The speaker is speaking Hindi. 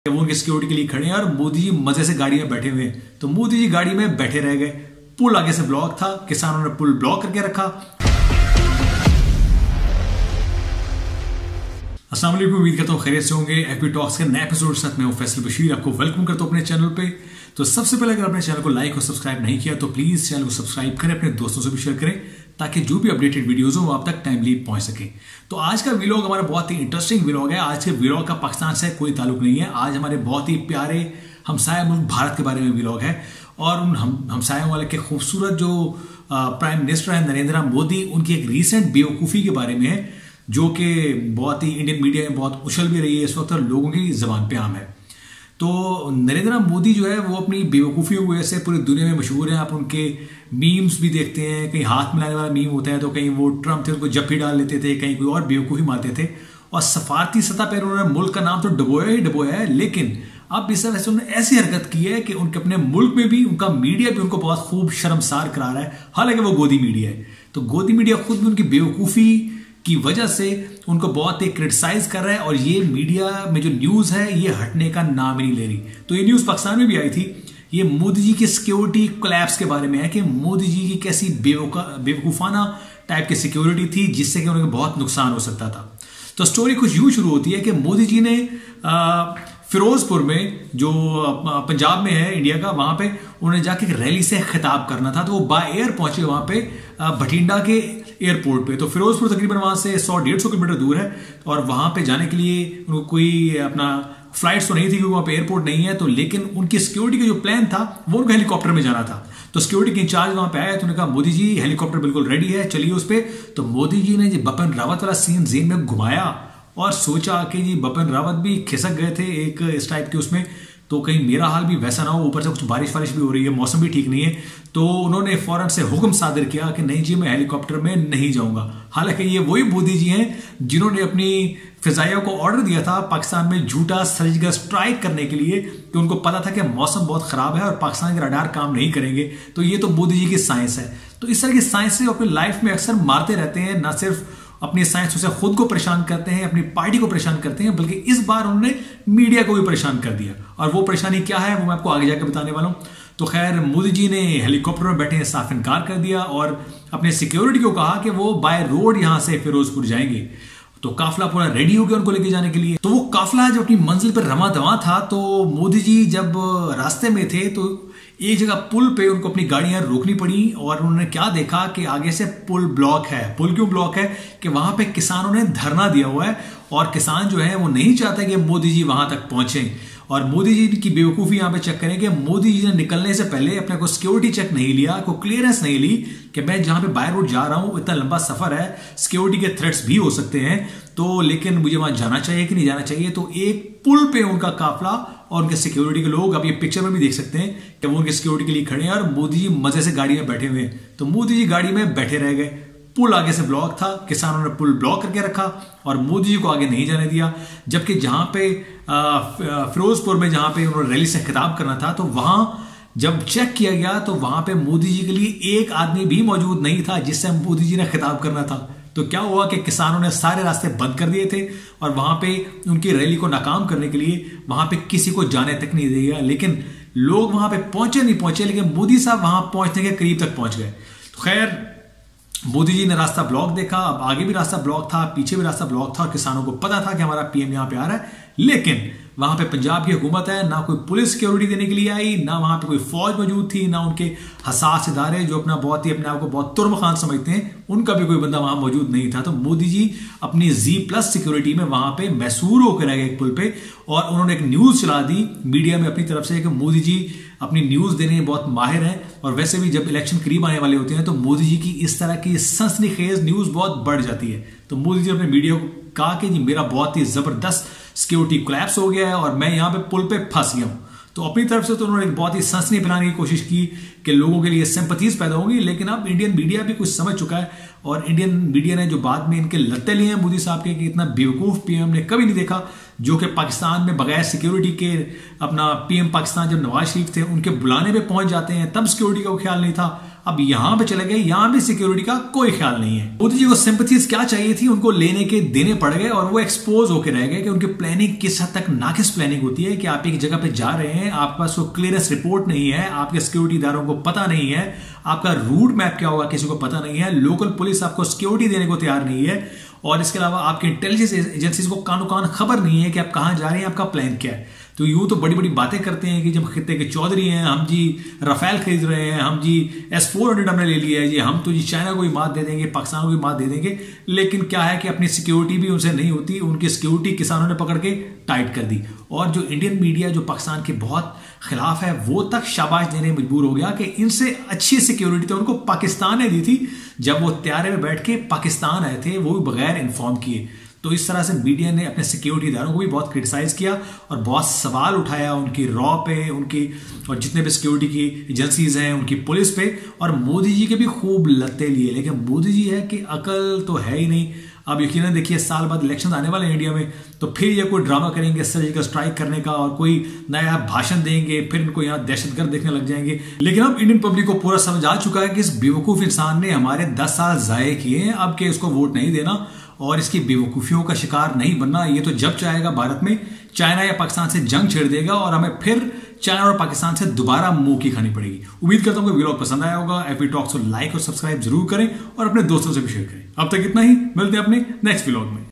वो उनकी सिक्योरिटी के लिए खड़े हैं और मोदी जी मजे से गाड़ी में बैठे हुए हैं। तो मोदी जी गाड़ी में बैठे रह गए, पुल आगे से ब्लॉक था, किसानों ने पुल ब्लॉक करके रखा। अस्सलाम वालेकुम, उम्मीद करता हूँ खैरियत से होंगे। एफबी टॉक्स के नए एपिसोड के साथ मैं हूं फैसल बशीर, आपको वेलकम करता हूं अपने चैनल पे। तो सबसे पहले अगर आपने चैनल को लाइक और सब्सक्राइब नहीं किया तो प्लीज चैनल को सब्सक्राइब करें, अपने दोस्तों से भी शेयर करें ताकि जो भी अपडेटेड वीडियोस हो वो आप तक टाइमली पहुंच सके। तो आज का व्लॉग हमारा बहुत ही इंटरेस्टिंग व्लॉग है। आज के व्लॉग का पाकिस्तान से कोई ताल्लुक नहीं है। आज हमारे बहुत ही प्यारे हमसाया मुल्क भारत के बारे में व्लॉग है और उन हमसाया वाले के खूबसूरत जो प्राइम मिनिस्टर है नरेंद्र मोदी, उनकी एक रिसेंट बेवकूफ़ी के बारे में है जो कि बहुत ही इंडियन मीडिया में बहुत उछल भी रही है इस वक्त और लोगों की जबान पे आम है। तो नरेंद्र मोदी जो है वो अपनी बेवकूफ़ी की वजह से पूरी दुनिया में मशहूर हैं। आप उनके मीम्स भी देखते हैं, कहीं हाथ मिलाने वाला मीम होता है तो कहीं वो ट्रम्प थे उनको जप्पी डाल लेते थे, कहीं कोई और बेवकूफ़ी मारते थे और सफारती सतह पर उन्होंने मुल्क का नाम तो डुबोया ही डुबोया है। लेकिन अब इस तरह से उन्होंने ऐसी हरकत की है कि उनके अपने मुल्क में भी उनका मीडिया भी उनको बहुत खूब शर्मसार करा रहा है, हालांकि वो गोदी मीडिया है। तो गोदी मीडिया खुद भी उनकी बेवकूफ़ी की वजह से उनको बहुत ही क्रिटिसाइज कर रहा है और ये मीडिया में जो न्यूज़ है ये हटने का नाम ही नहीं ले रही। तो ये न्यूज़ पाकिस्तान में भी आई थी, ये मोदी जी की सिक्योरिटी कोलैप्स के बारे में है कि मोदी जी की कैसी बेवकूफ़ाना टाइप की सिक्योरिटी थी जिससे कि उन्हें बहुत नुकसान हो सकता था। तो स्टोरी कुछ यूँ शुरू होती है कि मोदी जी ने फिरोजपुर में जो पंजाब में है इंडिया का, वहां पे उन्हें जाके एक रैली से खिताब करना था। तो वो बाय एयर पहुंचे वहां पे भटिंडा के एयरपोर्ट पे। तो फिरोजपुर तकरीबन वहां से 100-150 किलोमीटर दूर है और वहां पे जाने के लिए उनको कोई अपना फ्लाइट्स तो नहीं थी क्योंकि वहां पे एयरपोर्ट नहीं है। तो लेकिन उनकी सिक्योरिटी का जो प्लान था वो उनको हेलीकॉप्टर में जाना था। तो सिक्योरिटी के इंचार्ज वहां पे आया तो उन्होंने कहा मोदी जी हेलीकॉप्टर बिल्कुल रेडी है, चलिए उस पर। तो मोदी जी ने बिपिन रावत वाला सीन जेन में घुमाया और सोचा कि जी बिपिन रावत भी खिसक गए थे एक इस टाइप के उसमें, तो कहीं मेरा हाल भी वैसा ना हो। ऊपर से कुछ बारिश वारिश भी हो रही है, मौसम भी ठीक नहीं है। तो उन्होंने फौरन से हुक्म सादर किया कि नहीं जी मैं हेलीकॉप्टर में नहीं जाऊंगा। हालांकि ये वही मोदी जी हैं जिन्होंने अपनी फिजाइया को ऑर्डर दिया था पाकिस्तान में झूठा सर्जिकल स्ट्राइक करने के लिए कि उनको पता था कि मौसम बहुत खराब है और पाकिस्तान के रडार काम नहीं करेंगे। तो ये तो मोदी जी की साइंस है। तो इस तरह की साइंस से अपनी लाइफ में अक्सर मारते रहते हैं, ना सिर्फ अपनी साइंस से खुद को परेशान करते हैं, अपनी पार्टी को परेशान करते हैं, बल्कि इस बार उन्होंने मीडिया को भी परेशान कर दिया। और वो परेशानी क्या है वो मैं आपको आगे जाकर बताने वाला हूं। तो खैर मोदी जी ने हेलीकॉप्टर में बैठे साफ इनकार कर दिया और अपने सिक्योरिटी को कहा कि वो बाय रोड यहां से फिरोजपुर जाएंगे। तो काफिला पूरा रेडी हो गया उनको लेके जाने के लिए। तो वो काफिला जब अपनी मंजिल पर रमा दवा था तो मोदी जी जब रास्ते में थे तो एक जगह पुल पे उनको अपनी गाड़ियां रोकनी पड़ी और उन्होंने क्या देखा कि आगे से पुल ब्लॉक है। पुल क्यों ब्लॉक है कि वहां पे किसानों ने धरना दिया हुआ है और किसान जो है वो नहीं चाहते कि मोदी जी वहां तक पहुंचे। और मोदी जी की बेवकूफ़ी यहां पे चेक करें कि मोदी जी ने निकलने से पहले अपने को सिक्योरिटी चेक नहीं लिया, कोई क्लियरेंस नहीं ली कि मैं जहां पे बाय रोड जा रहा हूं इतना लंबा सफर है, सिक्योरिटी के थ्रेट्स भी हो सकते हैं, तो लेकिन मुझे वहां जाना चाहिए कि नहीं जाना चाहिए। तो एक पुल पे उनका काफिला और उनके सिक्योरिटी के लोग, आप ये पिक्चर में भी देख सकते हैं कि वो उनके सिक्योरिटी के लिए खड़े हैं और मोदी जी मजे से गाड़ी में बैठे हुए हैं। तो मोदी जी गाड़ी में बैठे रह गए, पुल आगे से ब्लॉक था, किसानों ने पुल ब्लॉक करके रखा और मोदी जी को आगे नहीं जाने दिया। जबकि जहां पे फिरोजपुर में जहां पे उन्होंने रैली से खिताब करना था तो वहां जब चेक किया गया तो वहां पे मोदी जी के लिए एक आदमी भी मौजूद नहीं था जिससे मोदी जी ने खिताब करना था। तो क्या हुआ कि किसानों ने सारे रास्ते बंद कर दिए थे और वहां पे उनकी रैली को नाकाम करने के लिए वहां पे किसी को जाने तक नहीं दिया। लेकिन लोग वहां पे पहुंचे नहीं पहुंचे, लेकिन मोदी साहब वहां पहुंचने के करीब तक पहुंच गए। तो खैर मोदी जी ने रास्ता ब्लॉक देखा, अब आगे भी रास्ता ब्लॉक था, पीछे भी रास्ता ब्लॉक था और किसानों को पता था कि हमारा पीएम यहां पे आ रहा है। लेकिन वहां पे पंजाब की हुकूमत है, ना कोई पुलिस सिक्योरिटी देने के लिए आई, ना वहां पे कोई फौज मौजूद थी, ना उनके हसास इदारे जो अपना बहुत ही अपने आप को बहुत तुर्म खान समझते हैं उनका भी कोई बंदा वहां मौजूद नहीं था। तो मोदी जी अपनी Z+ सिक्योरिटी में वहां पे मैसूर होकर रह गए एक पुल पे और उन्होंने एक न्यूज चला दी मीडिया में अपनी तरफ से कि मोदी जी अपनी न्यूज देने में बहुत माहिर हैं और वैसे भी जब इलेक्शन करीब आने वाले होते हैं तो मोदी जी की इस तरह की सनसनीखेज न्यूज बहुत बढ़ जाती है। तो मोदी जी अपने मीडिया को कहा कि जी मेरा बहुत ही जबरदस्त सिक्योरिटी कोलैप्स हो गया है और मैं यहाँ पे पुल पे फंस गया हूँ। तो अपनी तरफ से तो उन्होंने बहुत ही सनसनी फैलाने की कोशिश की कि लोगों के लिए सिंपैथीज पैदा होंगी। लेकिन अब इंडियन मीडिया भी कुछ समझ चुका है और इंडियन मीडिया ने जो बाद में इनके लत्ते लिए हैं मोदी साहब के कि इतना बेवकूफ़ पीएम ने कभी नहीं देखा, जो कि पाकिस्तान में बगैर सिक्योरिटी के अपना पीएम पाकिस्तान जब नवाज शरीफ थे उनके बुलाने पे पहुंच जाते हैं तब सिक्योरिटी का ख्याल नहीं था। अब यहां पे चले गए, यहां भी सिक्योरिटी का कोई ख्याल नहीं है। मोदी जी को सिंपैथीज क्या चाहिए थी, उनको लेने के देने पड़ गए और वो एक्सपोज होकर रह गए कि उनकी प्लानिंग किस हद तक नाकिस प्लानिंग होती है कि आप एक जगह पे जा रहे हैं, आपके पास वो क्लियरेंस रिपोर्ट नहीं है, आपके सिक्योरिटी इदारों को पता नहीं है, आपका रूट मैप क्या होगा किसी को पता नहीं है, लोकल पुलिस आपको सिक्योरिटी देने को तैयार नहीं है, और इसके अलावा आपकी इंटेलिजेंस एजेंसीज को कानो कान खबर नहीं है कि आप कहां जा रहे हैं, आपका प्लान क्या है। तो यूं तो बड़ी बड़ी बातें करते हैं कि जब खित्ते के चौधरी हैं, हम जी राफेल खरीद रहे हैं, हम जी S-400 हमने ले लिया है जी, हम तो जी चाइना को भी मात दे देंगे, पाकिस्तान को भी मात दे देंगे। लेकिन क्या है कि अपनी सिक्योरिटी भी उनसे नहीं होती, उनकी सिक्योरिटी किसानों ने पकड़ के टाइट कर दी। और जो इंडियन मीडिया जो पाकिस्तान के बहुत खिलाफ है, वो तक शाबाश देने मजबूर हो गया कि इनसे अच्छी सिक्योरिटी तो उनको पाकिस्तान ने दी थी जब वो त्यारे में बैठ के पाकिस्तान आए थे, वो भी बगैर इन्फॉर्म किए। तो इस तरह से मीडिया ने अपने सिक्योरिटी इदारों को भी बहुत क्रिटिसाइज किया और बहुत सवाल उठाया उनकी रॉ पे, उनकी और जितने भी सिक्योरिटी की एजेंसीज हैं उनकी पुलिस पे, और मोदी जी के भी खूब लत्ते लिए। लेकिन मोदी जी है कि अकल तो है ही नहीं। अब यकीनन देखिए साल बाद इलेक्शन आने वाले हैं इंडिया में, तो फिर ये कोई ड्रामा करेंगे सर्जिकल स्ट्राइक करने का और कोई नया भाषण देंगे, फिर इनको यहाँ दहशतगर्द देखने लग जाएंगे। लेकिन अब इंडियन पब्लिक को पूरा समझ आ चुका है कि इस बेवकूफ इंसान ने हमारे 10 साल जाये किए हैं, अब के इसको वोट नहीं देना और इसकी बेवकूफियों का शिकार नहीं बनना। ये तो जब चाहेगा भारत में चाइना या पाकिस्तान से जंग छेड़ देगा और हमें फिर चाइना और पाकिस्तान से दोबारा मुंह की खानी पड़ेगी। उम्मीद करता हूं कि व्लॉग पसंद आया होगा। एफबी टॉक्स को लाइक और सब्सक्राइब जरूर करें और अपने दोस्तों से भी शेयर करें। अब तक इतना ही, मिलते हैं अपने नेक्स्ट व्लॉग में।